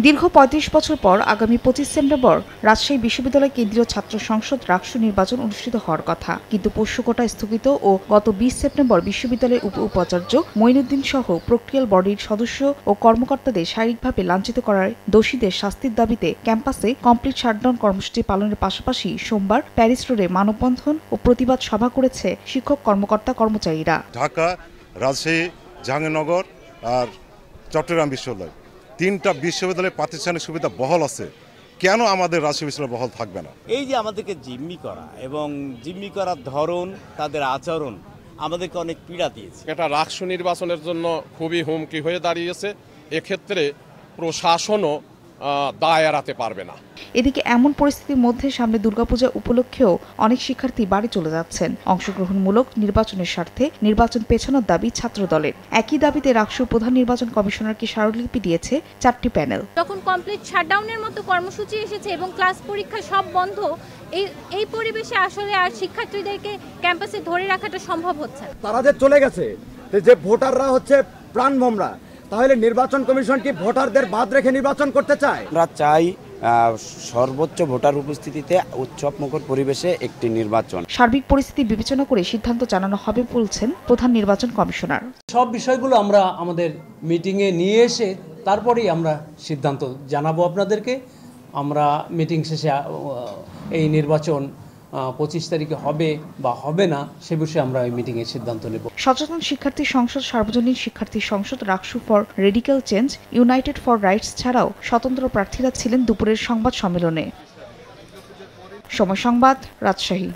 দীর্ঘ ৩৫ বছর পর আগামী ২৫ সেপ্টেম্বর রাজশাহী বিশ্ববিদ্যালয় কেন্দ্রীয় ছাত্র সংসদ রাকসু নির্বাচন অনুষ্ঠিত হওয়ার কথা, কিন্তু পোষ্যকোটা স্থগিত ও গত ২০ সেপ্টেম্বর বিশ্ববিদ্যালয়ের উপাচার্য মঈনুদ্দিন সহ প্রক্রিয়াল বডির সদস্য ও কর্মকর্তাদের শারীরিকভাবে লাঞ্ছিত করার দোষীদের শাস্তির দাবিতে ক্যাম্পাসে কমপ্লিট শাটডাউন কর্মসূচি পালনের পাশাপাশি সোমবার প্যারিস রোডে মানববন্ধন ও প্রতিবাদ সভা করেছে শিক্ষক কর্মকর্তা-কর্মচারীরা। ঢাকা, রাজশাহী, জাহাঙ্গীরনগর আর চট্টগ্রাম বিশ্ববিদ্যালয়, তিনটা বিশ্ববিদ্যালয়ে প্রাতিষ্ঠানিক সুবিধা বহাল আছে, কেন আমাদের রাজশাহী বিশ্ববিদ্যালয় বহাল থাকবে না? এই যে আমাদেরকে জিম্মি করা এবং জিম্মি করার ধরন, তাদের আচরণ আমাদেরকে অনেক পীড়া দিয়েছে। এটা রাকসু নির্বাচনের জন্য খুবই হুমকি হয়ে দাঁড়িয়েছে। এক্ষেত্রে প্রশাসনও দায় এড়াতে পারবে না। এদিকে এমন পরিস্থিতির মধ্যে সামনে দুর্গাপূজা উপলক্ষেও অনেক শিক্ষার্থী বাড়ি চলে যাচ্ছেন। অংশগ্রহণমূলক নির্বাচনের স্বার্থে নির্বাচন পেছানোর দাবি ছাত্রদলের। একই দাবিতে রাকসুর প্রধান নির্বাচন কমিশনারকে স্মারকলিপি দিয়েছে 4টি প্যানেল। যখন কমপ্লিট শাটডাউনের মতো কর্মসূচি এসেছে এবং ক্লাস পরীক্ষা সব বন্ধ, এই পরিবেশে আসলে আর শিক্ষার্থীদেরকে ক্যাম্পাসে ধরে রাখাটা সম্ভব হচ্ছে না। তারা যে চলে গেছে, যে ভোটাররা হচ্ছে প্রাণভোমরা, তাহলে নির্বাচন কমিশন কি ভোটারদের বাদ রেখে নির্বাচন করতে চায়? আমরা চাই সর্বোচ্চ ভোটার উপস্থিতিতে উৎসবমুখর পরিবেশে একটি নির্বাচন। সার্বিক পরিস্থিতি বিবেচনা করে সিদ্ধান্ত জানানো হবে বলছেন প্রধান নির্বাচন কমিশনার। সব বিষয়গুলো আমরা আমাদের মিটিংয়ে নিয়ে এসে তারপরেই আমরা সিদ্ধান্ত জানাবো আপনাদেরকে। আমরা মিটিং শেষে এই নির্বাচন 25 তারিখে হবে বা হবে না সে বিষয়ে আমরা এই মিটিংয়ে সিদ্ধান্ত নেব। সচেতন শিক্ষার্থী সংসদ, সার্বজনীন শিক্ষার্থী সংসদ, RUCSU for radical change, United for rights ছাড়াও স্বতন্ত্র প্রার্থীরা ছিলেন দুপুরের সংবাদ সম্মেলনে। সময় সংবাদ, রাজশাহী।